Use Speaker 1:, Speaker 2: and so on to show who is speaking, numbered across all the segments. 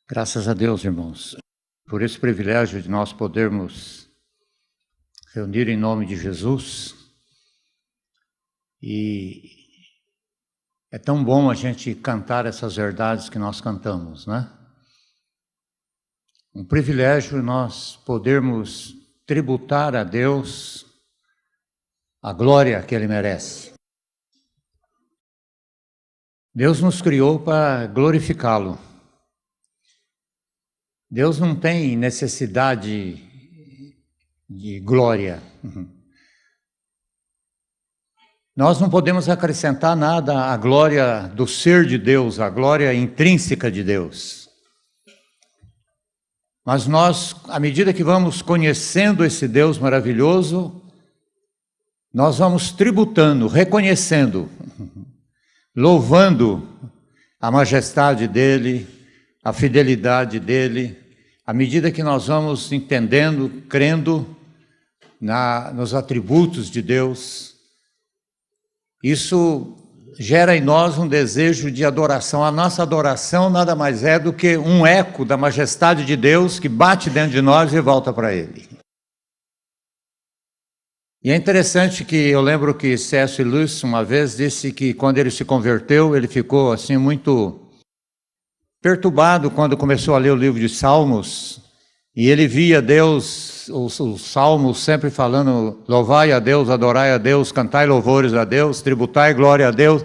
Speaker 1: Graças a Deus, irmãos, por esse privilégio de nós podermos reunir em nome de Jesus. E é tão bom a gente cantar essas verdades que nós cantamos, né? Um privilégio nós podermos tributar a Deus a glória que Ele merece. Deus nos criou para glorificá-lo. Deus não tem necessidade de glória. Nós não podemos acrescentar nada à glória do ser de Deus, à glória intrínseca de Deus. Mas nós, à medida que vamos conhecendo esse Deus maravilhoso, nós vamos tributando, reconhecendo, louvando a majestade dEle, a fidelidade dEle, à medida que nós vamos entendendo, crendo nos atributos de Deus. Isso gera em nós um desejo de adoração. A nossa adoração nada mais é do que um eco da majestade de Deus que bate dentro de nós e volta para Ele. E é interessante que eu lembro que C.S. Lewis uma vez disse que quando ele se converteu, ele ficou assim muito perturbado quando começou a ler o livro de Salmos, e ele via Deus, os Salmos sempre falando, louvai a Deus, adorai a Deus, cantai louvores a Deus, tributai glória a Deus,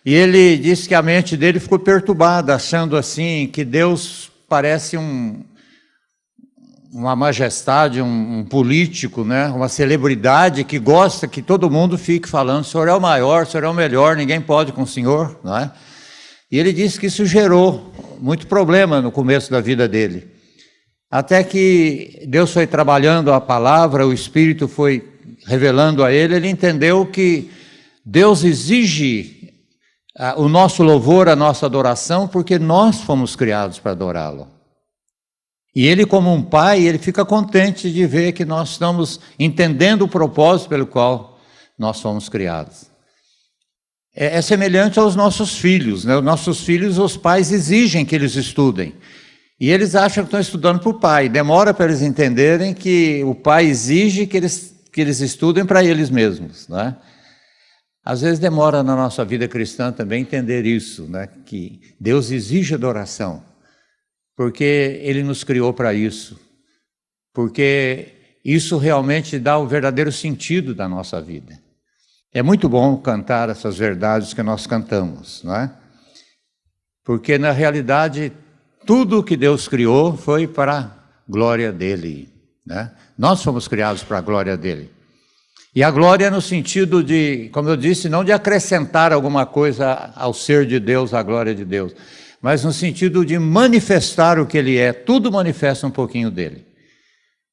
Speaker 1: e ele disse que a mente dele ficou perturbada, achando assim, que Deus parece uma majestade, um político, né? Uma celebridade que gosta que todo mundo fique falando, o Senhor é o maior, o Senhor é o melhor, ninguém pode com o Senhor, não é? E ele disse que isso gerou muito problema no começo da vida dele. Até que Deus foi trabalhando a palavra, o Espírito foi revelando a ele entendeu que Deus exige o nosso louvor, a nossa adoração, porque nós fomos criados para adorá-lo. E ele, como um pai, ele fica contente de ver que nós estamos entendendo o propósito pelo qual nós fomos criados. É semelhante aos nossos filhos, né? Os nossos filhos, os pais exigem que eles estudem. E eles acham que estão estudando para o pai. Demora para eles entenderem que o pai exige que eles estudem para eles mesmos, né? Às vezes demora na nossa vida cristã também entender isso, né? Que Deus exige adoração, porque Ele nos criou para isso. Porque isso realmente dá o verdadeiro sentido da nossa vida. É muito bom cantar essas verdades que nós cantamos, não é? Porque, na realidade, tudo que Deus criou foi para a glória dEle, né? Nós fomos criados para a glória dEle. E a glória no sentido de, como eu disse, não de acrescentar alguma coisa ao ser de Deus, à glória de Deus, mas no sentido de manifestar o que Ele é. Tudo manifesta um pouquinho dEle.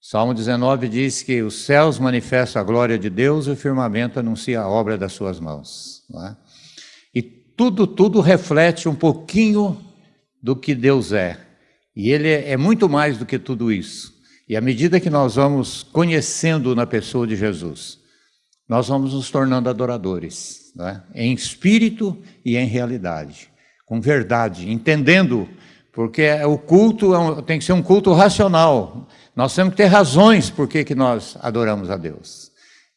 Speaker 1: Salmo 19 diz que os céus manifestam a glória de Deus e o firmamento anuncia a obra das suas mãos, não é? E tudo reflete um pouquinho do que Deus é. E Ele é muito mais do que tudo isso. E à medida que nós vamos conhecendo na pessoa de Jesus, nós vamos nos tornando adoradores, não é? Em espírito e em realidade, com verdade, entendendo, porque o culto tem que ser um culto racional. Nós temos que ter razões por que nós adoramos a Deus.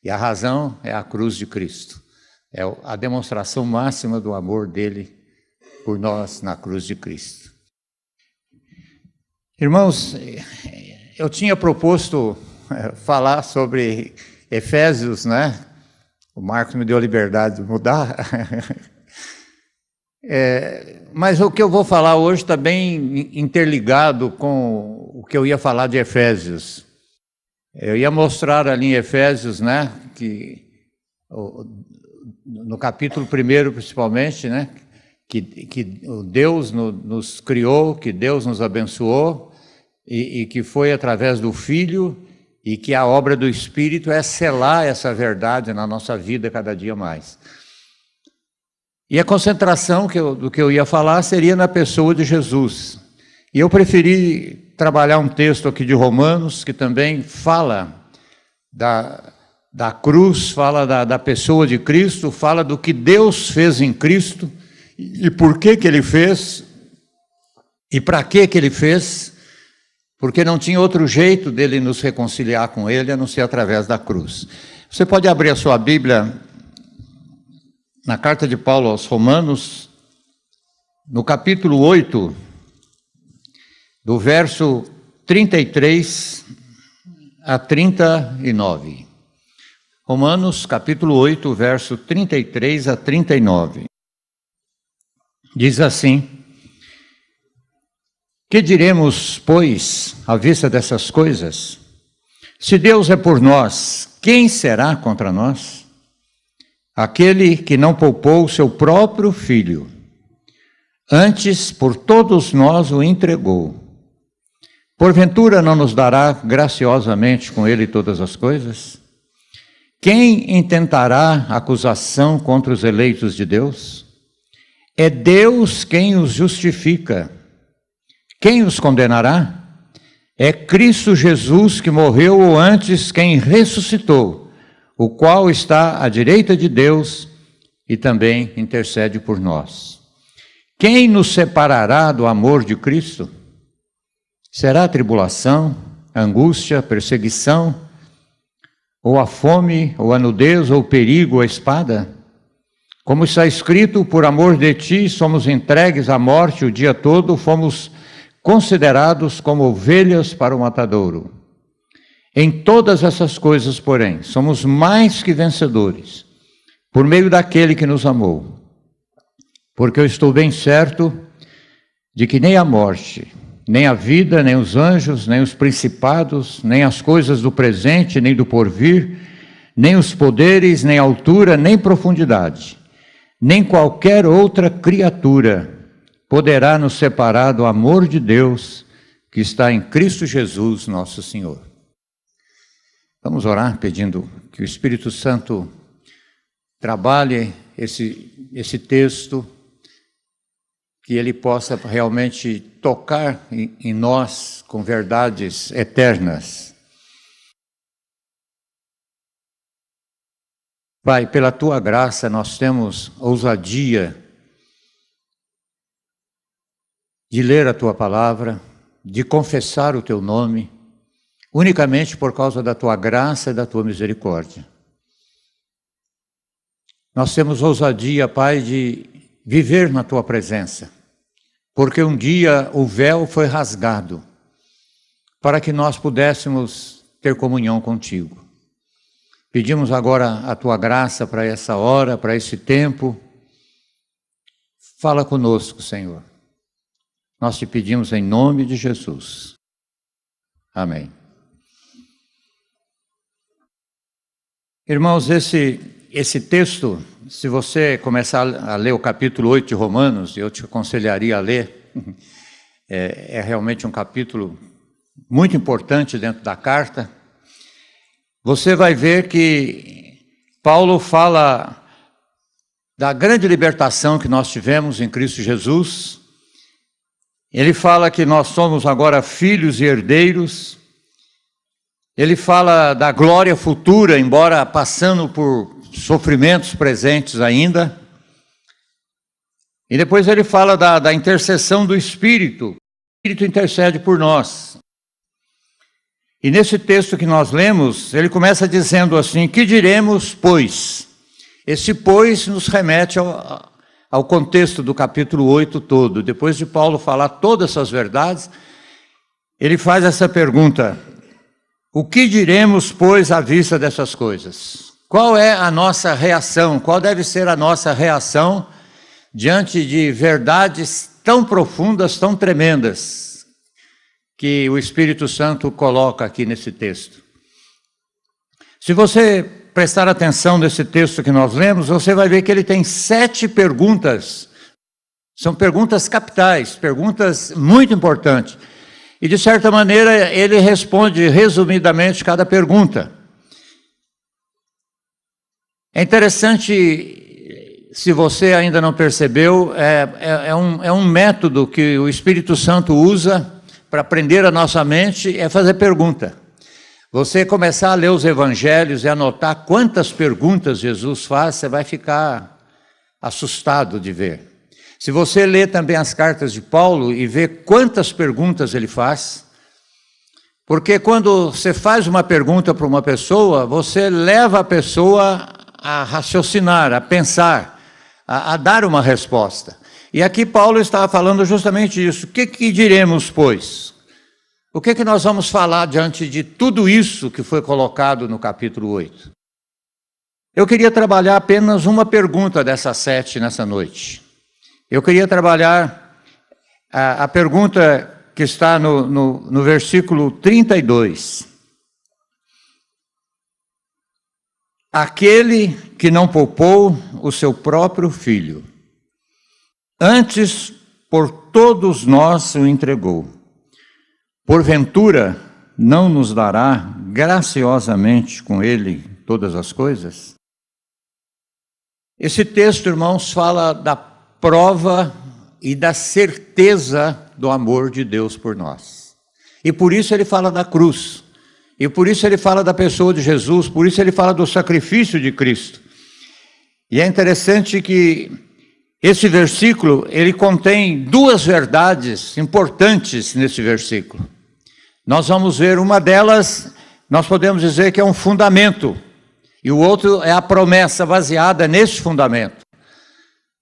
Speaker 1: E a razão é a cruz de Cristo. É a demonstração máxima do amor dele por nós na cruz de Cristo. Irmãos, eu tinha proposto falar sobre Efésios, né? O Marcos me deu a liberdade de mudar. Mas o que eu vou falar hoje está bem interligado com o que eu ia falar de Efésios. Eu ia mostrar ali em Efésios, né, que no capítulo 1 principalmente, né, que Deus nos criou, que Deus nos abençoou e que foi através do Filho, e que a obra do Espírito é selar essa verdade na nossa vida cada dia mais. E a concentração do que eu ia falar seria na pessoa de Jesus. E eu preferi trabalhar um texto aqui de Romanos, que também fala da cruz, fala da pessoa de Cristo, fala do que Deus fez em Cristo, e por que Ele fez, E para que ele fez? Porque não tinha outro jeito dele nos reconciliar com ele, a não ser através da cruz. Você pode abrir a sua Bíblia na carta de Paulo aos Romanos, no capítulo 8, do verso 33 a 39. Romanos, capítulo 8, verso 33 a 39. Diz assim: que diremos, pois, à vista dessas coisas? Se Deus é por nós, quem será contra nós? Aquele que não poupou o seu próprio filho, antes por todos nós o entregou. Porventura não nos dará graciosamente com ele todas as coisas? Quem intentará acusação contra os eleitos de Deus? É Deus quem os justifica. Quem os condenará? É Cristo Jesus que morreu, ou antes quem ressuscitou, o qual está à direita de Deus e também intercede por nós. Quem nos separará do amor de Cristo? Será a tribulação, a angústia, a perseguição, ou a fome, ou a nudez, ou o perigo, ou a espada? Como está escrito, por amor de ti somos entregues à morte o dia todo, fomos considerados como ovelhas para o matadouro. Em todas essas coisas, porém, somos mais que vencedores, por meio daquele que nos amou. Porque eu estou bem certo de que nem a morte, nem a vida, nem os anjos, nem os principados, nem as coisas do presente, nem do porvir, nem os poderes, nem altura, nem profundidade, nem qualquer outra criatura poderá nos separar do amor de Deus que está em Cristo Jesus, nosso Senhor. Vamos orar pedindo que o Espírito Santo trabalhe esse texto, que ele possa realmente tocar em nós com verdades eternas. Pai, pela tua graça nós temos ousadia de ler a tua palavra, de confessar o teu nome, unicamente por causa da tua graça e da tua misericórdia. Nós temos ousadia, Pai, de viver na tua presença, porque um dia o véu foi rasgado para que nós pudéssemos ter comunhão contigo. Pedimos agora a tua graça para essa hora, para esse tempo. Fala conosco, Senhor. Nós te pedimos em nome de Jesus. Amém. Irmãos, esse texto, se você começar a ler o capítulo 8 de Romanos, eu te aconselharia a ler, é realmente um capítulo muito importante dentro da carta. Você vai ver que Paulo fala da grande libertação que nós tivemos em Cristo Jesus. Ele fala que nós somos agora filhos e herdeiros. Ele fala da glória futura, embora passando por sofrimentos presentes ainda. E depois ele fala da intercessão do Espírito. O Espírito intercede por nós. E nesse texto que nós lemos, ele começa dizendo assim: que diremos, pois? Esse pois nos remete ao contexto do capítulo 8 todo. Depois de Paulo falar todas essas verdades, ele faz essa pergunta: o que diremos, pois, à vista dessas coisas? Qual é a nossa reação? Qual deve ser a nossa reação diante de verdades tão profundas, tão tremendas, que o Espírito Santo coloca aqui nesse texto? Se você prestar atenção nesse texto que nós lemos, você vai ver que ele tem 7 perguntas. São perguntas capitais, perguntas muito importantes. E, de certa maneira, ele responde resumidamente cada pergunta. É interessante, se você ainda não percebeu, é um método que o Espírito Santo usa para prender a nossa mente, é fazer pergunta. Você começar a ler os evangelhos e anotar quantas perguntas Jesus faz, você vai ficar assustado de ver. Se você lê também as cartas de Paulo e vê quantas perguntas ele faz, porque quando você faz uma pergunta para uma pessoa, você leva a pessoa a raciocinar, a pensar, a dar uma resposta. E aqui Paulo estava falando justamente isso. O que diremos, pois? O que nós vamos falar diante de tudo isso que foi colocado no capítulo 8? Eu queria trabalhar apenas uma pergunta dessas 7 nessa noite. Eu queria trabalhar a pergunta que está no versículo 32. Aquele que não poupou o seu próprio filho, antes por todos nós o entregou, porventura não nos dará graciosamente com ele todas as coisas? Esse texto, irmãos, fala da prova e da certeza do amor de Deus por nós. E por isso ele fala da cruz. E por isso ele fala da pessoa de Jesus. Por isso ele fala do sacrifício de Cristo. E é interessante que esse versículo, ele contém 2 verdades importantes nesse versículo. Nós vamos ver uma delas, nós podemos dizer que é um fundamento. E o outro é a promessa baseada nesse fundamento.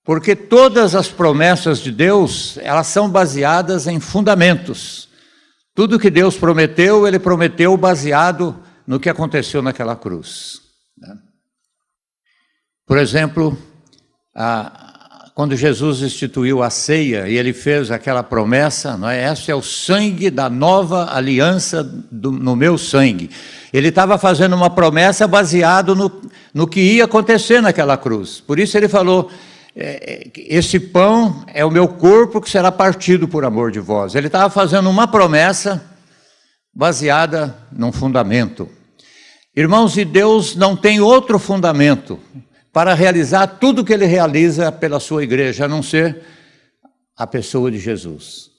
Speaker 1: Porque todas as promessas de Deus, elas são baseadas em fundamentos. Tudo que Deus prometeu, Ele prometeu baseado no que aconteceu naquela cruz. Por exemplo, quando Jesus instituiu a ceia e Ele fez aquela promessa, não é? Esse é o sangue da nova aliança no meu sangue. Ele estava fazendo uma promessa baseado no que ia acontecer naquela cruz. Por isso Ele falou: esse pão é o meu corpo que será partido por amor de vós. Ele estava fazendo uma promessa baseada num fundamento. Irmãos, e Deus não tem outro fundamento para realizar tudo que Ele realiza pela sua igreja, a não ser a pessoa de Jesus.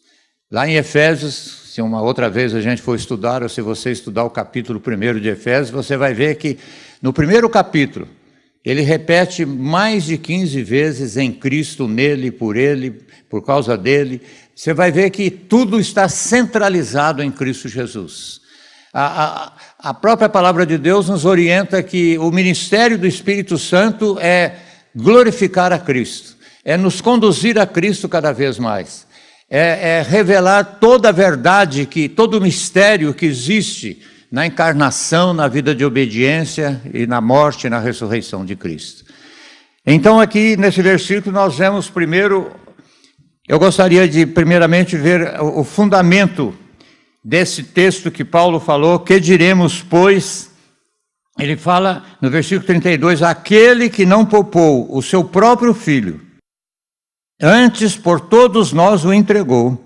Speaker 1: Lá em Efésios, se uma outra vez a gente for estudar, ou se você estudar o capítulo 1 de Efésios, você vai ver que no primeiro capítulo, ele repete mais de 15 vezes em Cristo, nele, por causa dele. Você vai ver que tudo está centralizado em Cristo Jesus. A própria palavra de Deus nos orienta que o ministério do Espírito Santo é glorificar a Cristo, é nos conduzir a Cristo cada vez mais, é revelar toda a verdade, todo o mistério que existe na encarnação, na vida de obediência e na morte e na ressurreição de Cristo. Então aqui nesse versículo nós vemos primeiro, eu gostaria de primeiramente ver o fundamento desse texto que Paulo falou. Que diremos, pois? Ele fala no versículo 32, aquele que não poupou o seu próprio filho, antes por todos nós o entregou,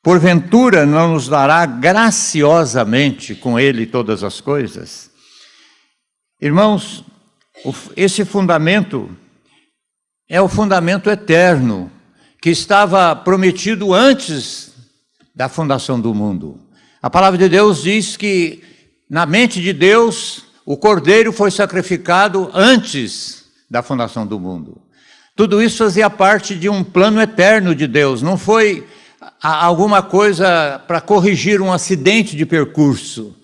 Speaker 1: porventura não nos dará graciosamente com ele todas as coisas? Irmãos, esse fundamento é o fundamento eterno, que estava prometido antes da fundação do mundo. A palavra de Deus diz que na mente de Deus, o Cordeiro foi sacrificado antes da fundação do mundo. Tudo isso fazia parte de um plano eterno de Deus, não foi alguma coisa para corrigir um acidente de percurso.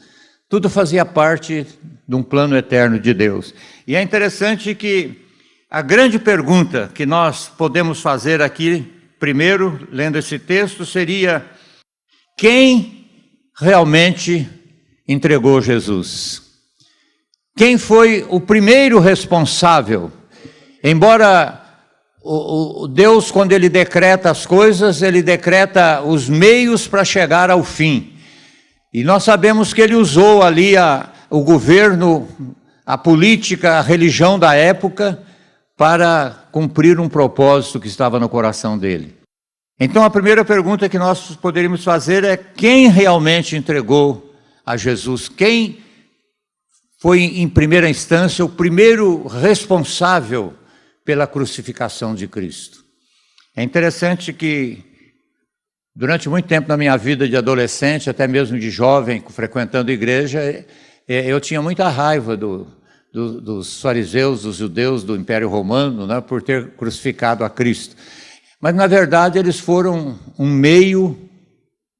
Speaker 1: Tudo fazia parte de um plano eterno de Deus. E é interessante que a grande pergunta que nós podemos fazer aqui, primeiro, lendo esse texto, seria: quem realmente entregou Jesus? Quem foi o primeiro responsável? Embora o Deus, quando Ele decreta as coisas, Ele decreta os meios para chegar ao fim. E nós sabemos que Ele usou ali o governo, a política, a religião da época, para cumprir um propósito que estava no coração dele. Então a primeira pergunta que nós poderíamos fazer é: quem realmente entregou a Jesus? Quem foi, em primeira instância, o primeiro responsável pela crucificação de Cristo? É interessante que, durante muito tempo na minha vida de adolescente, até mesmo de jovem, frequentando igreja, eu tinha muita raiva dos fariseus, dos judeus do Império Romano, né, por ter crucificado a Cristo. Mas, na verdade, eles foram um meio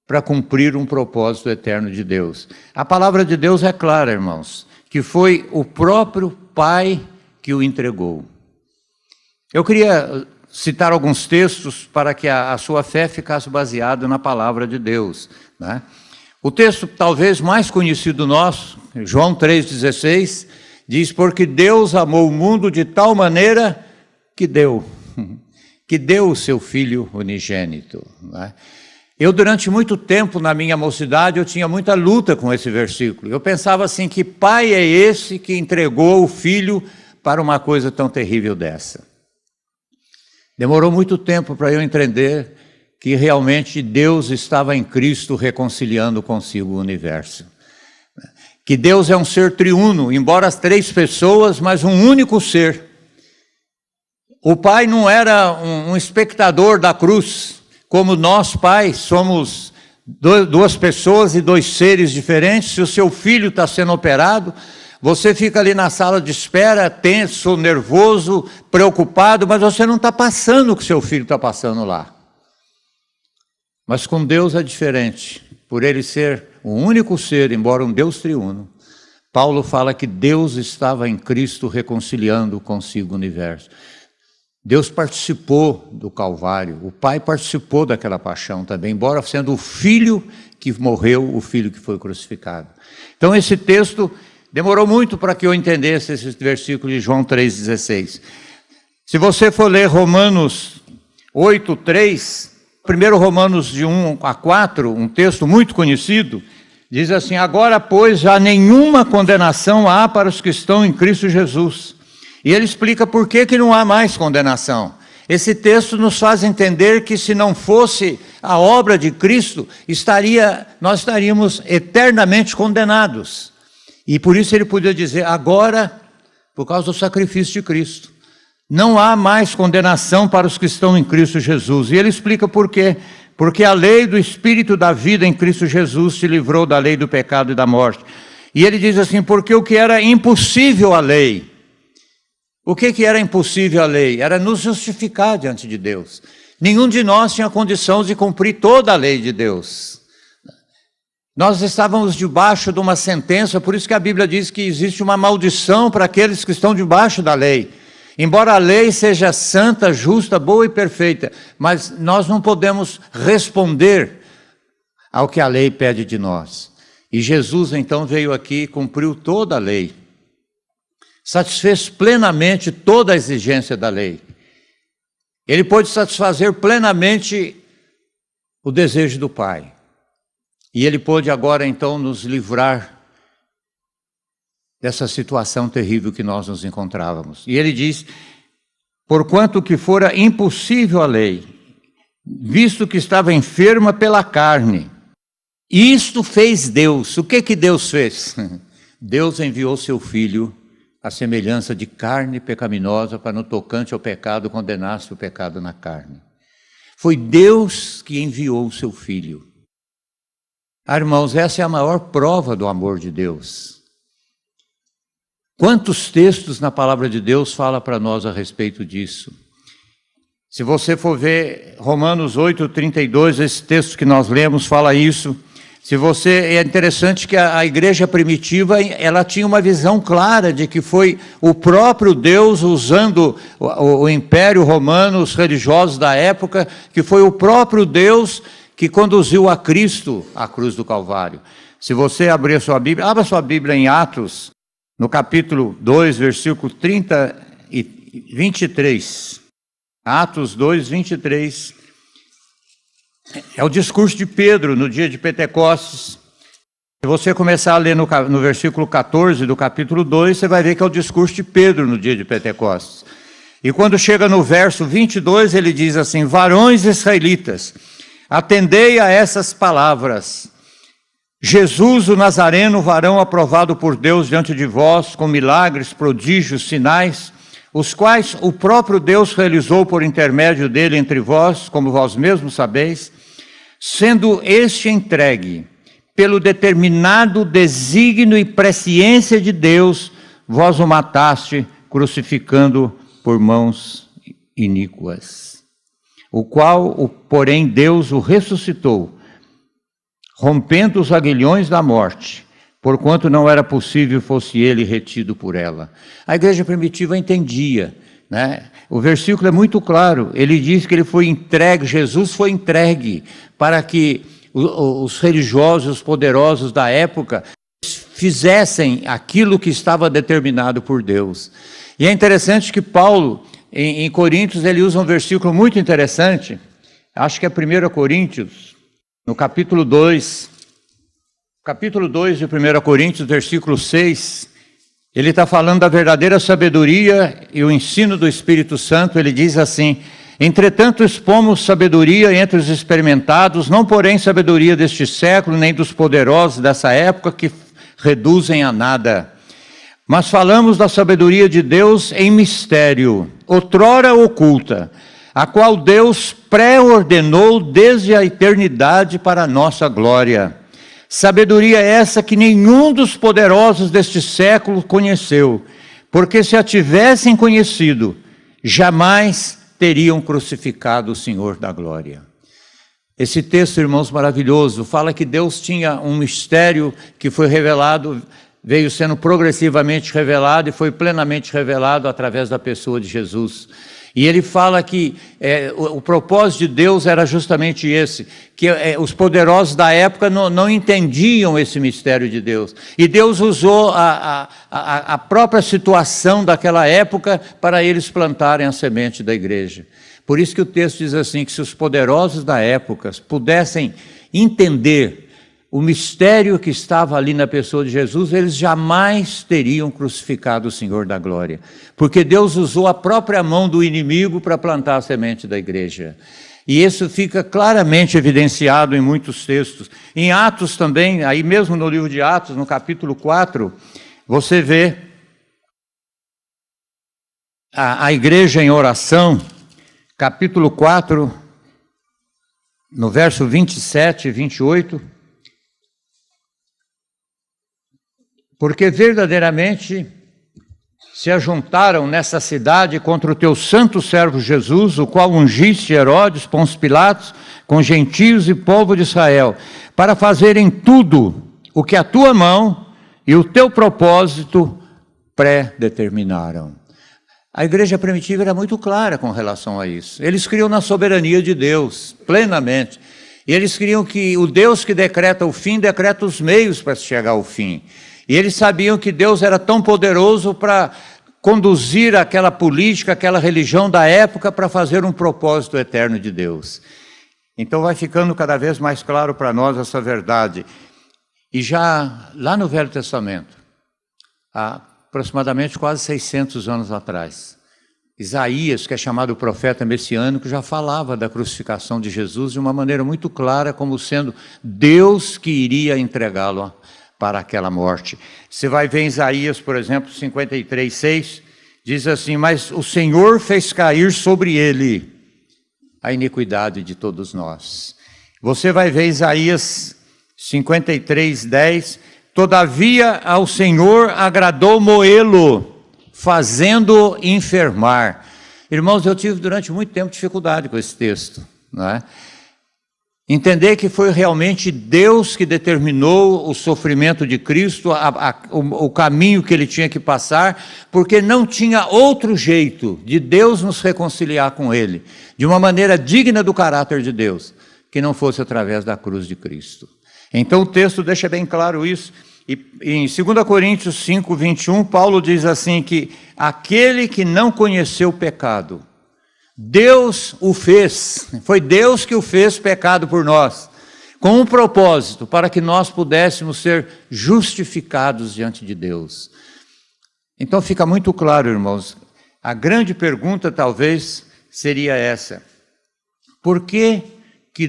Speaker 1: para cumprir um propósito eterno de Deus. A palavra de Deus é clara, irmãos, que foi o próprio Pai que o entregou. Eu queria citar alguns textos para que a sua fé ficasse baseada na palavra de Deus, né? O texto talvez mais conhecido nosso, João 3,16, diz: porque Deus amou o mundo de tal maneira que deu o seu Filho unigênito, né? Eu, durante muito tempo, na minha mocidade, eu tinha muita luta com esse versículo. Eu pensava assim, que pai é esse que entregou o filho para uma coisa tão terrível dessa? Demorou muito tempo para eu entender que realmente Deus estava em Cristo reconciliando consigo o universo. Que Deus é um ser triuno, embora as três pessoas, mas um único ser. O Pai não era um espectador da cruz, como nós, pais, somos duas pessoas e dois seres diferentes. Se o seu filho está sendo operado, você fica ali na sala de espera, tenso, nervoso, preocupado, mas você não está passando o que seu filho está passando lá. Mas com Deus é diferente. Por ele ser um único ser, embora um Deus triuno, Paulo fala que Deus estava em Cristo reconciliando consigo o universo. Deus participou do Calvário, o Pai participou daquela paixão também, embora sendo o Filho que morreu, o Filho que foi crucificado. Então esse texto demorou muito para que eu entendesse esse versículo de João 3,16. Se você for ler Romanos 8,3, primeiro Romanos de 1 a 4, um texto muito conhecido, diz assim: agora, pois, já nenhuma condenação há para os que estão em Cristo Jesus. E ele explica por que não há mais condenação. Esse texto nos faz entender que se não fosse a obra de Cristo, nós estaríamos eternamente condenados. E por isso ele podia dizer, agora, por causa do sacrifício de Cristo, não há mais condenação para os que estão em Cristo Jesus. E ele explica por quê. Porque a lei do Espírito da vida em Cristo Jesus se livrou da lei do pecado e da morte. E ele diz assim, porque o que era impossível à lei, o que era impossível à lei? Era nos justificar diante de Deus. Nenhum de nós tinha condição de cumprir toda a lei de Deus. Nós estávamos debaixo de uma sentença, por isso que a Bíblia diz que existe uma maldição para aqueles que estão debaixo da lei. Embora a lei seja santa, justa, boa e perfeita, mas nós não podemos responder ao que a lei pede de nós. E Jesus então veio aqui e cumpriu toda a lei. Satisfez plenamente toda a exigência da lei. Ele pôde satisfazer plenamente o desejo do Pai. E ele pôde agora então nos livrar dessa situação terrível que nós nos encontrávamos. E ele diz, porquanto que fora impossível a lei, visto que estava enferma pela carne, isto fez Deus. O que Deus fez? Deus enviou seu Filho a semelhança de carne pecaminosa, para no tocante ao pecado condenasse o pecado na carne. Foi Deus que enviou o seu Filho. Irmãos, essa é a maior prova do amor de Deus. Quantos textos na palavra de Deus fala para nós a respeito disso? Se você for ver Romanos 8:32, esse texto que nós lemos fala isso. É interessante que a igreja primitiva, ela tinha uma visão clara de que foi o próprio Deus usando o Império Romano, os religiosos da época, que foi o próprio Deus que conduziu a Cristo à cruz do Calvário. Se você abrir a sua Bíblia, abra sua Bíblia em Atos, no capítulo 2, versículo 30 e 23. Atos 2, 23. É o discurso de Pedro no dia de Pentecostes. Se você começar a ler no versículo 14 do capítulo 2, você vai ver que é o discurso de Pedro no dia de Pentecostes. E quando chega no verso 22, ele diz assim, varões israelitas, atendei a essas palavras. Jesus, o Nazareno, varão aprovado por Deus diante de vós, com milagres, prodígios, sinais, os quais o próprio Deus realizou por intermédio dele entre vós, como vós mesmos sabeis, sendo este entregue pelo determinado desígnio e presciência de Deus, vós o mataste, crucificando por mãos iníquas. o qual, porém, Deus o ressuscitou, rompendo os aguilhões da morte, porquanto não era possível fosse ele retido por ela. A igreja primitiva entendia, né? O versículo é muito claro, ele diz que ele foi entregue, Jesus foi entregue para que os religiosos, os poderosos da época fizessem aquilo que estava determinado por Deus. E é interessante que Paulo, em Coríntios, ele usa um versículo muito interessante, acho que é 1 Coríntios, no capítulo 2 de 1 Coríntios, versículo 6, ele está falando da verdadeira sabedoria e o ensino do Espírito Santo. Ele diz assim: entretanto expomos sabedoria entre os experimentados, não porém sabedoria deste século, nem dos poderosos dessa época que reduzem a nada. Mas falamos da sabedoria de Deus em mistério, outrora oculta, a qual Deus pré-ordenou desde a eternidade para a nossa glória. Sabedoria essa que nenhum dos poderosos deste século conheceu, porque se a tivessem conhecido, jamais teriam crucificado o Senhor da glória. Esse texto, irmãos, maravilhoso, fala que Deus tinha um mistério que foi revelado, veio sendo progressivamente revelado e foi plenamente revelado através da pessoa de Jesus. E ele fala que o propósito de Deus era justamente esse, que os poderosos da época não entendiam esse mistério de Deus. E Deus usou a própria situação daquela época para eles plantarem a semente da igreja. Por isso que o texto diz assim, que se os poderosos da época pudessem entender o mistério que estava ali na pessoa de Jesus, eles jamais teriam crucificado o Senhor da glória. Porque Deus usou a própria mão do inimigo para plantar a semente da igreja. E isso fica claramente evidenciado em muitos textos. Em Atos também, aí mesmo no livro de Atos, no capítulo 4, você vê a igreja em oração, capítulo 4, no verso 27 e 28, porque verdadeiramente se ajuntaram nessa cidade contra o teu santo servo Jesus, o qual ungiste Herodes, Pôncio Pilatos, com gentios e povo de Israel, para fazerem tudo o que a tua mão e o teu propósito pré-determinaram. A igreja primitiva era muito clara com relação a isso. Eles criam na soberania de Deus, plenamente. E eles criam que o Deus que decreta o fim, decreta os meios para chegar ao fim. E eles sabiam que Deus era tão poderoso para conduzir aquela política, aquela religião da época para fazer um propósito eterno de Deus. Então vai ficando cada vez mais claro para nós essa verdade. E já lá no Velho Testamento, há aproximadamente quase 600 anos atrás, Isaías, que é chamado profeta messiânico, já falava da crucificação de Jesus de uma maneira muito clara, como sendo Deus que iria entregá-lo para aquela morte. Você vai ver em Isaías, por exemplo, 53:6, diz assim: mas o Senhor fez cair sobre ele a iniquidade de todos nós. Você vai ver Isaías 53:10, todavia ao Senhor agradou moê-lo, fazendo enfermar. Irmãos, eu tive durante muito tempo dificuldade com esse texto, não é? Entender que foi realmente Deus que determinou o sofrimento de Cristo, o caminho que ele tinha que passar, porque não tinha outro jeito de Deus nos reconciliar com ele, de uma maneira digna do caráter de Deus, que não fosse através da cruz de Cristo. Então o texto deixa bem claro isso. E em 2 Coríntios 5:21, Paulo diz assim que aquele que não conheceu o pecado, Deus o fez, foi Deus que o fez pecado por nós, com um propósito, para que nós pudéssemos ser justificados diante de Deus. Então fica muito claro, irmãos, a grande pergunta talvez seria essa: por que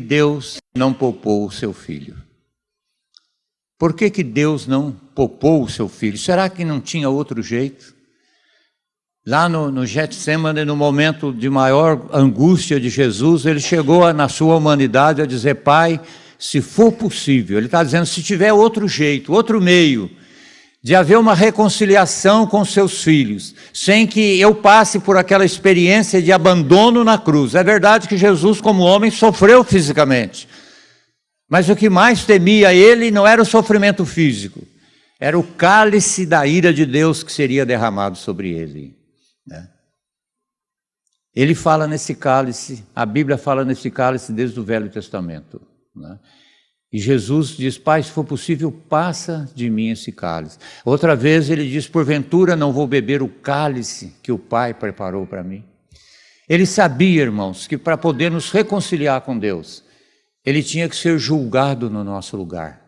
Speaker 1: Deus não poupou o seu filho? Por que Deus não poupou o seu filho? Será que não tinha outro jeito? Lá no Getsemane, no momento de maior angústia de Jesus, ele chegou na sua humanidade a dizer: Pai, se for possível, ele está dizendo, se tiver outro jeito, outro meio de haver uma reconciliação com seus filhos, sem que eu passe por aquela experiência de abandono na cruz. É verdade que Jesus, como homem, sofreu fisicamente, mas o que mais temia ele não era o sofrimento físico, era o cálice da ira de Deus que seria derramado sobre ele, né? Ele fala nesse cálice, a Bíblia fala nesse cálice desde o Velho Testamento, né? E Jesus diz: Pai, se for possível, passa de mim esse cálice. Outra vez ele diz: porventura não vou beber o cálice que o Pai preparou para mim. Ele sabia, irmãos, que para poder nos reconciliar com Deus, ele tinha que ser julgado no nosso lugar.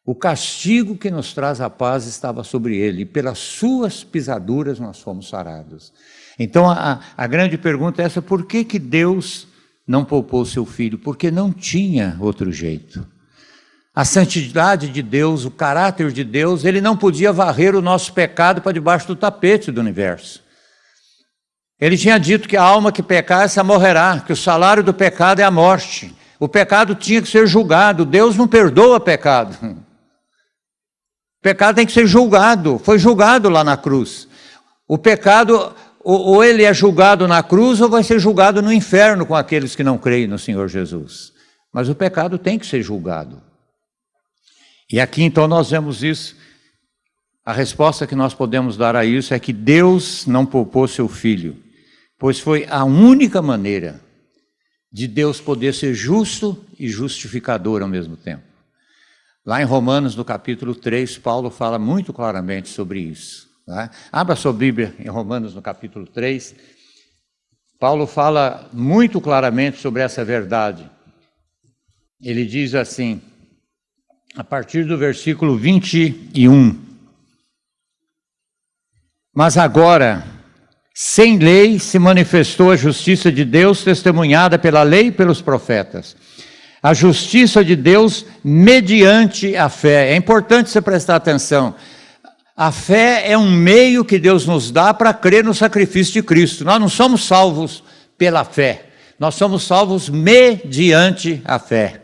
Speaker 1: O castigo que nos traz a paz estava sobre ele, e pelas suas pisaduras nós fomos sarados. Então a grande pergunta é essa: por que Deus não poupou seu filho? Porque não tinha outro jeito. A santidade de Deus, o caráter de Deus, ele não podia varrer o nosso pecado para debaixo do tapete do universo. Ele tinha dito que a alma que pecar, essa morrerá, que o salário do pecado é a morte. O pecado tinha que ser julgado. Deus não perdoa pecado. O pecado tem que ser julgado. Foi julgado lá na cruz. O pecado, ou ele é julgado na cruz, ou vai ser julgado no inferno com aqueles que não creem no Senhor Jesus. Mas o pecado tem que ser julgado. E aqui então nós vemos isso. A resposta que nós podemos dar a isso é que Deus não poupou seu filho, pois foi a única maneira de Deus poder ser justo e justificador ao mesmo tempo. Lá em Romanos, no capítulo 3, Paulo fala muito claramente sobre isso, né? Abra sua Bíblia em Romanos, no capítulo 3. Paulo fala muito claramente sobre essa verdade. Ele diz assim, a partir do versículo 21. Mas agora, sem lei, se manifestou a justiça de Deus, testemunhada pela lei e pelos profetas. A justiça de Deus mediante a fé. É importante você prestar atenção. A fé é um meio que Deus nos dá para crer no sacrifício de Cristo. Nós não somos salvos pela fé. Nós somos salvos mediante a fé.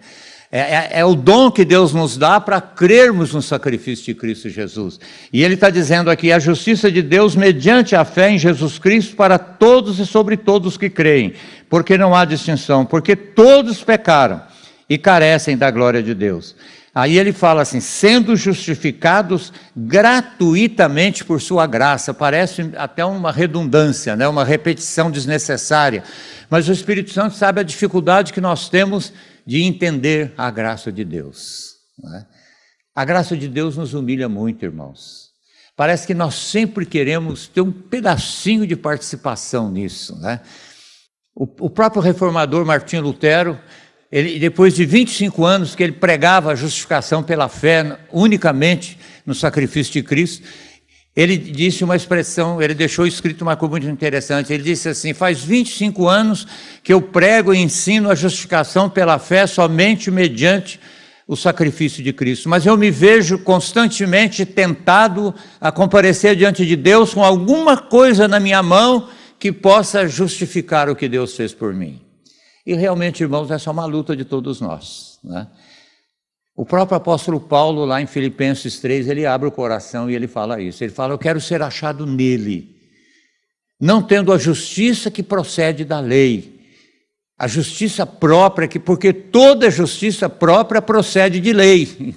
Speaker 1: É o dom que Deus nos dá para crermos no sacrifício de Cristo Jesus. E ele está dizendo aqui: a justiça de Deus mediante a fé em Jesus Cristo para todos e sobre todos que creem, porque não há distinção, porque todos pecaram e carecem da glória de Deus. Aí ele fala assim: sendo justificados gratuitamente por sua graça. Parece até uma redundância, né? Uma repetição desnecessária. Mas o Espírito Santo sabe a dificuldade que nós temos de entender a graça de Deus, né? A graça de Deus nos humilha muito, irmãos. Parece que nós sempre queremos ter um pedacinho de participação nisso, né? O próprio reformador Martinho Lutero, ele, depois de 25 anos que ele pregava a justificação pela fé unicamente no sacrifício de Cristo, ele disse uma expressão, ele deixou escrito uma coisa muito interessante. Ele disse assim: faz 25 anos que eu prego e ensino a justificação pela fé somente mediante o sacrifício de Cristo, mas eu me vejo constantemente tentado a comparecer diante de Deus com alguma coisa na minha mão que possa justificar o que Deus fez por mim. E realmente, irmãos, essa é uma luta de todos nós, né? O próprio apóstolo Paulo, lá em Filipenses 3, ele abre o coração e ele fala isso. Ele fala: eu quero ser achado nele, não tendo a justiça que procede da lei, a justiça própria, porque toda justiça própria procede de lei. Ele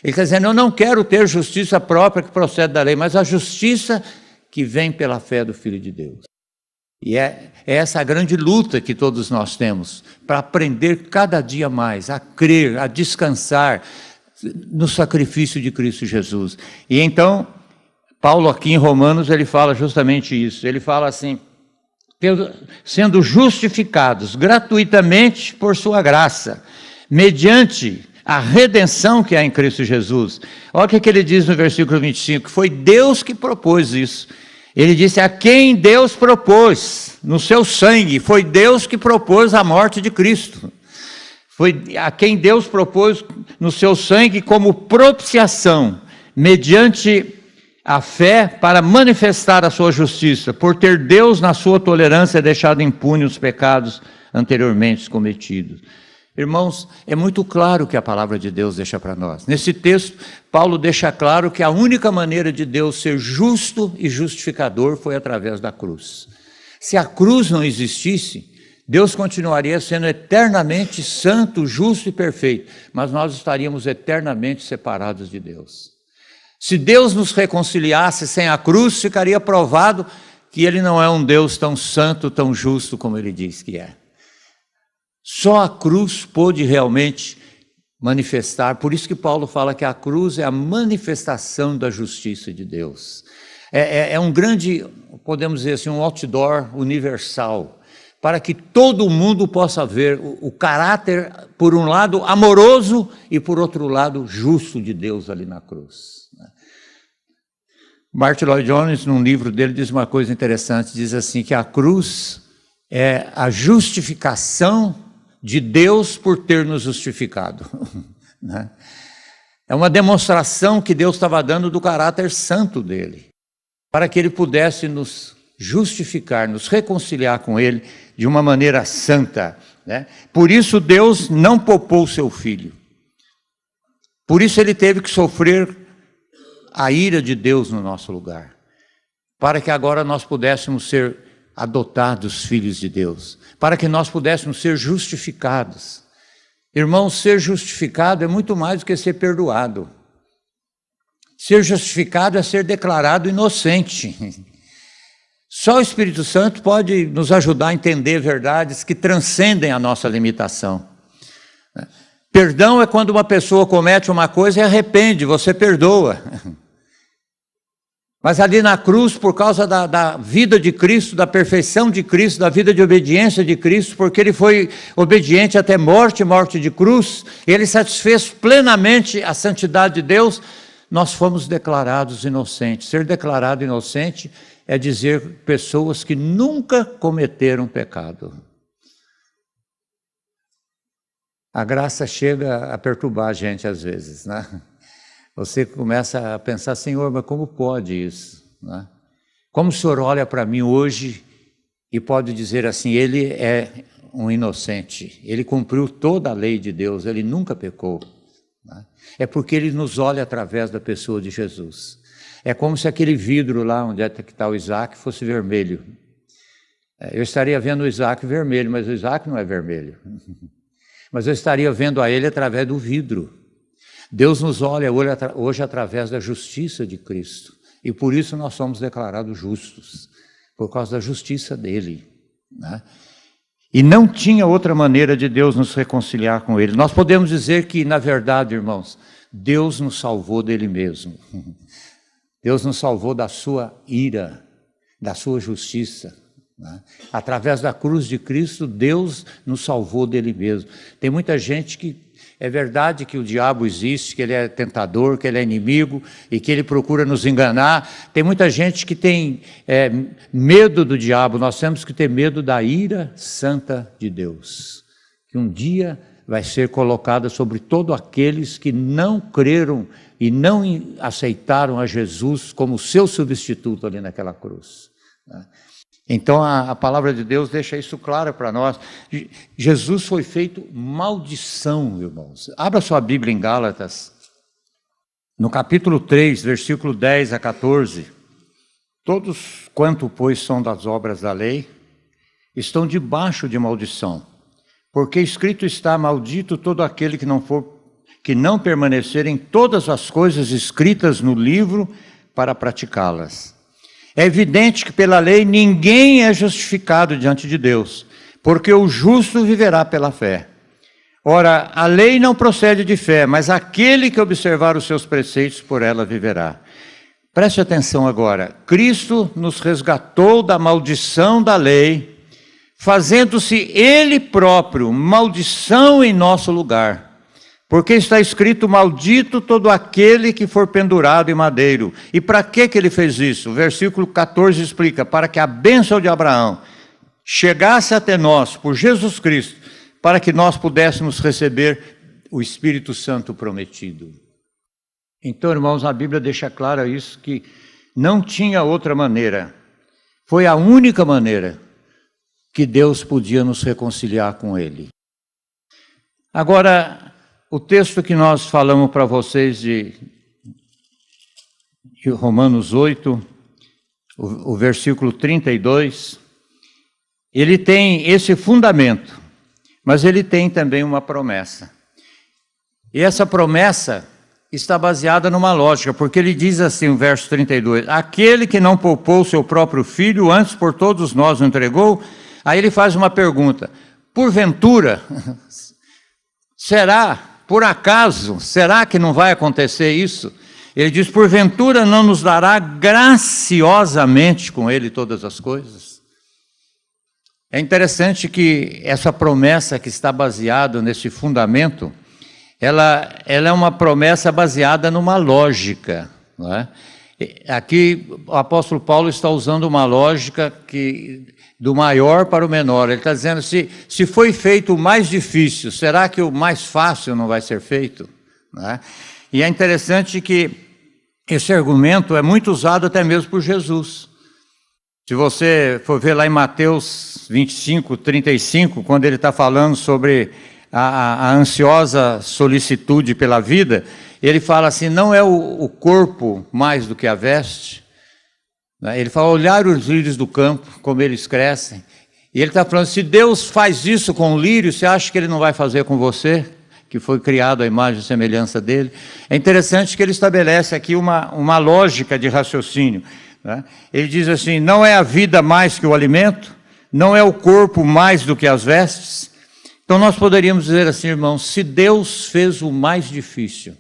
Speaker 1: está dizendo: eu não quero ter justiça própria que procede da lei, mas a justiça que vem pela fé do Filho de Deus. E é essa a grande luta que todos nós temos, para aprender cada dia mais a crer, a descansar no sacrifício de Cristo Jesus. E então, Paulo aqui em Romanos, ele fala justamente isso. Ele fala assim: sendo justificados gratuitamente por sua graça, mediante a redenção que há em Cristo Jesus. Olha o que ele diz no versículo 25, foi Deus que propôs isso. Ele disse: a quem Deus propôs no seu sangue, foi Deus que propôs a morte de Cristo. Foi a quem Deus propôs no seu sangue como propiciação, mediante a fé, para manifestar a sua justiça, por ter Deus na sua tolerância deixado impune os pecados anteriormente cometidos. Irmãos, é muito claro que a palavra de Deus deixa para nós. Nesse texto, Paulo deixa claro que a única maneira de Deus ser justo e justificador foi através da cruz. Se a cruz não existisse, Deus continuaria sendo eternamente santo, justo e perfeito, mas nós estaríamos eternamente separados de Deus. Se Deus nos reconciliasse sem a cruz, ficaria provado que Ele não é um Deus tão santo, tão justo como Ele diz que é. Só a cruz pôde realmente manifestar, por isso que Paulo fala que a cruz é a manifestação da justiça de Deus. É um grande, podemos dizer assim, um outdoor universal, para que todo mundo possa ver o caráter, por um lado, amoroso e por outro lado, justo de Deus ali na cruz. Martin Lloyd-Jones, num livro dele, diz uma coisa interessante, diz assim, que a cruz é a justificação de Deus por ter nos justificado. É uma demonstração que Deus estava dando do caráter santo dele, para que Ele pudesse nos justificar, nos reconciliar com Ele de uma maneira santa. Por isso Deus não poupou o seu Filho. Por isso Ele teve que sofrer a ira de Deus no nosso lugar, para que agora nós pudéssemos ser adotados filhos de Deus, para que nós pudéssemos ser justificados. Irmãos, ser justificado é muito mais do que ser perdoado. Ser justificado é ser declarado inocente. Só o Espírito Santo pode nos ajudar a entender verdades que transcendem a nossa limitação. Perdão é quando uma pessoa comete uma coisa e arrepende, você perdoa. Mas ali na cruz, por causa da vida de Cristo, da perfeição de Cristo, da vida de obediência de Cristo, porque Ele foi obediente até morte de cruz, Ele satisfez plenamente a santidade de Deus, nós fomos declarados inocentes. Ser declarado inocente é dizer pessoas que nunca cometeram pecado. A graça chega a perturbar a gente às vezes, né? Você começa a pensar, Senhor, mas como pode isso? Né? Como o Senhor olha para mim hoje e pode dizer assim, Ele é um inocente, Ele cumpriu toda a lei de Deus, Ele nunca pecou. Né? É porque Ele nos olha através da pessoa de Jesus. É como se aquele vidro lá onde é que está o Isaac fosse vermelho. Eu estaria vendo o Isaac vermelho, mas o Isaac não é vermelho. Mas eu estaria vendo a ele através do vidro. Deus nos olha hoje através da justiça de Cristo. E por isso nós somos declarados justos, por causa da justiça dele. Né? E não tinha outra maneira de Deus nos reconciliar com Ele. Nós podemos dizer que, na verdade, irmãos, Deus nos salvou dele mesmo. Deus nos salvou da sua ira, da sua justiça. Né? Através da cruz de Cristo, Deus nos salvou dele mesmo. Tem muita gente que, é verdade que o diabo existe, que ele é tentador, que ele é inimigo e que ele procura nos enganar. Tem muita gente que tem medo do diabo. Nós temos que ter medo da ira santa de Deus, que um dia vai ser colocada sobre todos aqueles que não creram e não aceitaram a Jesus como seu substituto ali naquela cruz. Então a palavra de Deus deixa isso claro para nós. Jesus foi feito maldição, irmãos. Abra sua Bíblia em Gálatas, no capítulo 3, versículo 10 a 14. Todos quanto, pois, são das obras da lei, estão debaixo de maldição. Porque escrito está, maldito todo aquele que não permanecer em todas as coisas escritas no livro para praticá-las. É evidente que pela lei ninguém é justificado diante de Deus, porque o justo viverá pela fé. Ora, a lei não procede de fé, mas aquele que observar os seus preceitos, por ela viverá. Preste atenção agora. Cristo nos resgatou da maldição da lei, fazendo-se Ele próprio maldição em nosso lugar. Porque está escrito, maldito todo aquele que for pendurado em madeiro. E para que ele fez isso? O versículo 14 explica, para que a bênção de Abraão chegasse até nós, por Jesus Cristo, para que nós pudéssemos receber o Espírito Santo prometido. Então, irmãos, a Bíblia deixa claro isso, que não tinha outra maneira. Foi a única maneira que Deus podia nos reconciliar com Ele. Agora, o texto que nós falamos para vocês de Romanos 8, o versículo 32, ele tem esse fundamento, mas ele tem também uma promessa. E essa promessa está baseada numa lógica, porque ele diz assim, o verso 32, aquele que não poupou seu próprio filho, antes por todos nós o entregou. Aí ele faz uma pergunta, porventura, será, por acaso, será que não vai acontecer isso? Ele diz, porventura não nos dará graciosamente com ele todas as coisas? É interessante que essa promessa que está baseada nesse fundamento, ela é uma promessa baseada numa lógica, não é? Aqui o apóstolo Paulo está usando uma lógica do maior para o menor. Ele está dizendo, se foi feito o mais difícil, será que o mais fácil não vai ser feito? Não é? E é interessante que esse argumento é muito usado até mesmo por Jesus. Se você for ver lá em Mateus 25, 35, quando ele está falando sobre a ansiosa solicitude pela vida, ele fala assim, não é o corpo mais do que a veste? Ele fala, olhar os lírios do campo, como eles crescem. E ele está falando, se Deus faz isso com o lírio, você acha que ele não vai fazer com você, que foi criado à imagem e semelhança dele? É interessante que ele estabelece aqui uma lógica de raciocínio, né? Ele diz assim, não é a vida mais que o alimento? Não é o corpo mais do que as vestes? Então nós poderíamos dizer assim, irmãos, se Deus fez o mais difícil,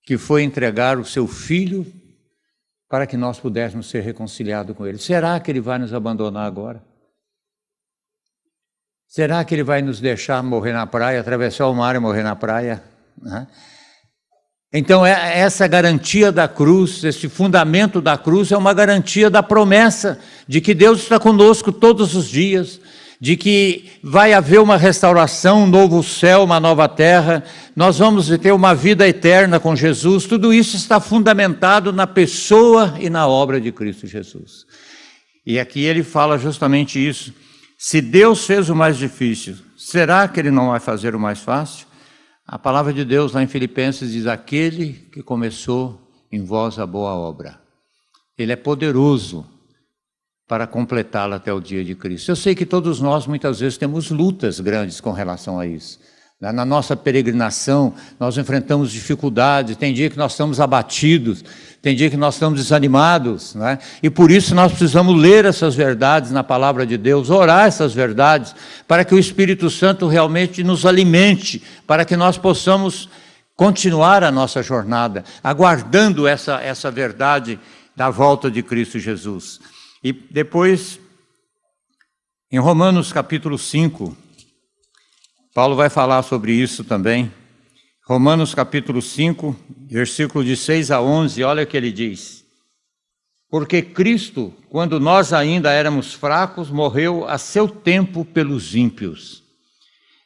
Speaker 1: que foi entregar o seu Filho para que nós pudéssemos ser reconciliados com Ele, será que Ele vai nos abandonar agora? Será que Ele vai nos deixar morrer na praia, atravessar o mar e morrer na praia? Então essa garantia da cruz, esse fundamento da cruz é uma garantia da promessa de que Deus está conosco todos os dias, de que vai haver uma restauração, um novo céu, uma nova terra, nós vamos ter uma vida eterna com Jesus. Tudo isso está fundamentado na pessoa e na obra de Cristo Jesus. E aqui ele fala justamente isso. Se Deus fez o mais difícil, será que Ele não vai fazer o mais fácil? A palavra de Deus lá em Filipenses diz, aquele que começou em vós a boa obra, Ele é poderoso para completá-la até o dia de Cristo. Eu sei que todos nós muitas vezes temos lutas grandes com relação a isso. Na nossa peregrinação, nós enfrentamos dificuldades, tem dia que nós estamos abatidos, tem dia que nós estamos desanimados, né? E por isso nós precisamos ler essas verdades na palavra de Deus, orar essas verdades, para que o Espírito Santo realmente nos alimente, para que nós possamos continuar a nossa jornada, aguardando essa verdade da volta de Cristo Jesus. E depois, em Romanos capítulo 5, Paulo vai falar sobre isso também. Romanos capítulo 5, versículo de 6 a 11, olha o que ele diz. Porque Cristo, quando nós ainda éramos fracos, morreu a seu tempo pelos ímpios.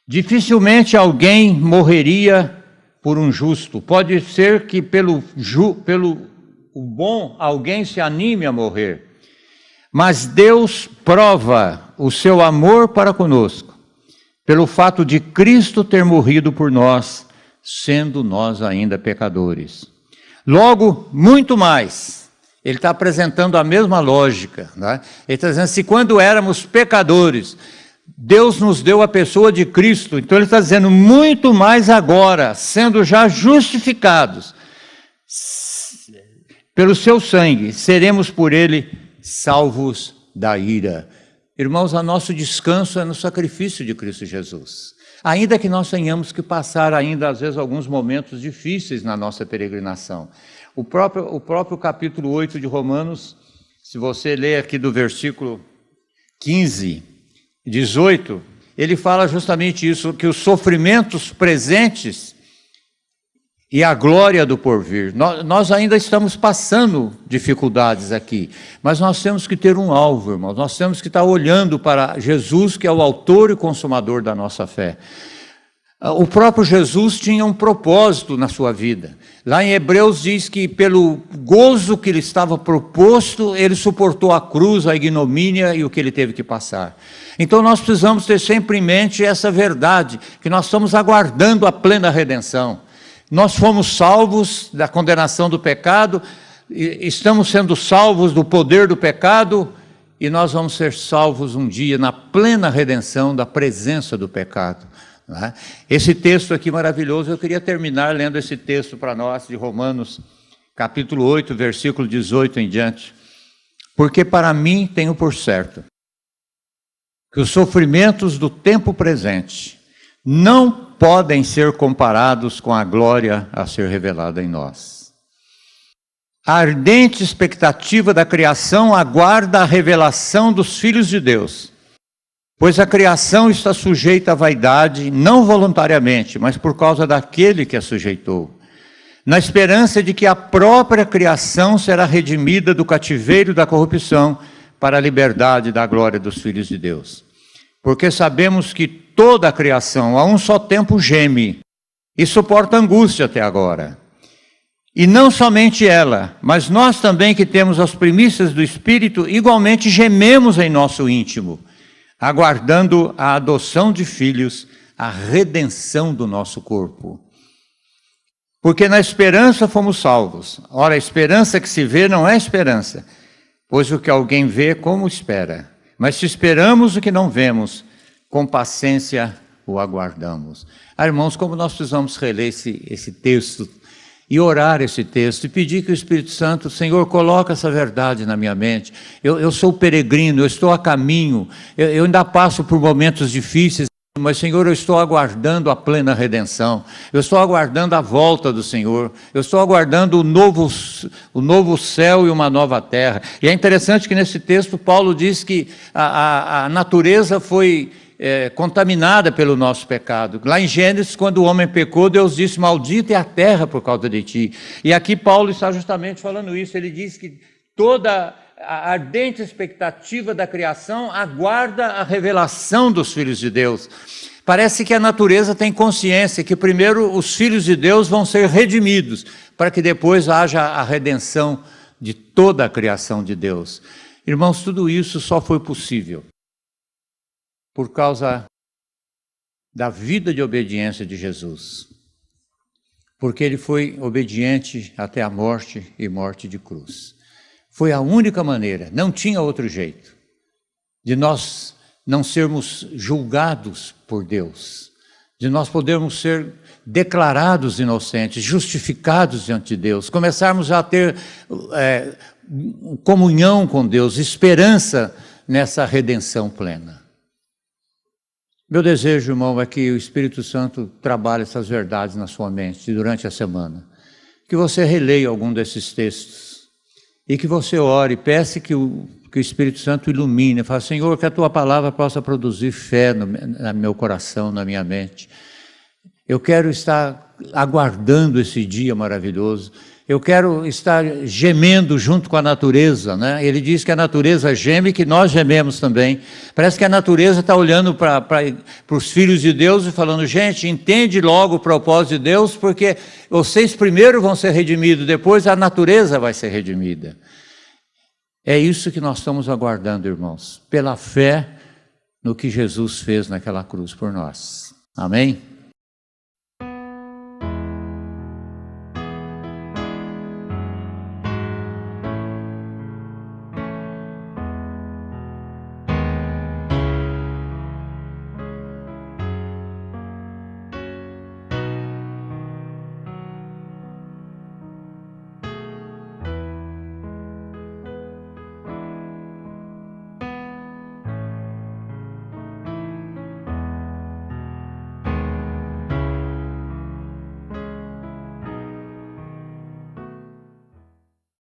Speaker 1: Dificilmente alguém morreria por um justo. Pode ser que pelo o bom alguém se anime a morrer. Mas Deus prova o seu amor para conosco, pelo fato de Cristo ter morrido por nós, sendo nós ainda pecadores. Logo, muito mais, ele está apresentando a mesma lógica, né? Ele está dizendo, se quando éramos pecadores, Deus nos deu a pessoa de Cristo, então ele está dizendo, muito mais agora, sendo já justificados, pelo seu sangue, seremos por ele salvos da ira. Irmãos, o nosso descanso é no sacrifício de Cristo Jesus. Ainda que nós tenhamos que passar ainda, às vezes, alguns momentos difíceis na nossa peregrinação. O próprio capítulo 8 de Romanos, se você ler aqui do versículo 15, 18, ele fala justamente isso, que os sofrimentos presentes e a glória do porvir. Nós ainda estamos passando dificuldades aqui, mas nós temos que ter um alvo, irmãos. Nós temos que estar olhando para Jesus, que é o autor e consumador da nossa fé. O próprio Jesus tinha um propósito na sua vida. Lá em Hebreus diz que pelo gozo que lhe estava proposto, ele suportou a cruz, a ignomínia e o que ele teve que passar. Então nós precisamos ter sempre em mente essa verdade, que nós estamos aguardando a plena redenção. Nós fomos salvos da condenação do pecado, estamos sendo salvos do poder do pecado, e nós vamos ser salvos um dia na plena redenção da presença do pecado. Esse texto aqui maravilhoso, eu queria terminar lendo esse texto para nós, de Romanos, capítulo 8, versículo 18 em diante. Porque para mim tenho por certo que os sofrimentos do tempo presente não podem ser comparados com a glória a ser revelada em nós. A ardente expectativa da criação aguarda a revelação dos filhos de Deus. Pois a criação está sujeita à vaidade, não voluntariamente, mas por causa daquele que a sujeitou, na esperança de que a própria criação será redimida do cativeiro da corrupção para a liberdade da glória dos filhos de Deus. Porque sabemos que toda a criação a um só tempo geme e suporta angústia até agora. E não somente ela, mas nós também que temos as primícias do Espírito, igualmente gememos em nosso íntimo, aguardando a adoção de filhos, a redenção do nosso corpo. Porque na esperança fomos salvos. Ora, a esperança que se vê não é esperança, pois o que alguém vê, como espera? Mas se esperamos o que não vemos, com paciência o aguardamos. Irmãos, como nós precisamos reler esse texto, e orar esse texto, e pedir que o Espírito Santo, Senhor, coloque essa verdade na minha mente. Eu sou peregrino, eu estou a caminho, eu ainda passo por momentos difíceis, mas, Senhor, eu estou aguardando a plena redenção, eu estou aguardando a volta do Senhor, eu estou aguardando o novo céu e uma nova terra. E é interessante que nesse texto Paulo diz que a natureza foi contaminada pelo nosso pecado. Lá em Gênesis, quando o homem pecou, Deus disse, maldita é a terra por causa de ti. E aqui Paulo está justamente falando isso, ele diz que toda a ardente expectativa da criação aguarda a revelação dos filhos de Deus. Parece que a natureza tem consciência que primeiro os filhos de Deus vão ser redimidos, para que depois haja a redenção de toda a criação de Deus. Irmãos, tudo isso só foi possível por causa da vida de obediência de Jesus. Porque ele foi obediente até a morte e morte de cruz. Foi a única maneira, não tinha outro jeito, de nós não sermos julgados por Deus, de nós podermos ser declarados inocentes, justificados diante de Deus, começarmos a ter comunhão com Deus, esperança nessa redenção plena. Meu desejo, irmão, é que o Espírito Santo trabalhe essas verdades na sua mente durante a semana. Que você releia algum desses textos e que você ore, peça que o Espírito Santo ilumine, fale, Senhor, que a Tua palavra possa produzir fé no meu coração, na minha mente. Eu quero estar aguardando esse dia maravilhoso. Eu quero estar gemendo junto com a natureza, né? Ele diz que a natureza geme e que nós gememos também. Parece que a natureza está olhando para os filhos de Deus e falando, gente, entende logo o propósito de Deus, porque vocês primeiro vão ser redimidos, depois a natureza vai ser redimida. É isso que nós estamos aguardando, irmãos, pela fé no que Jesus fez naquela cruz por nós. Amém?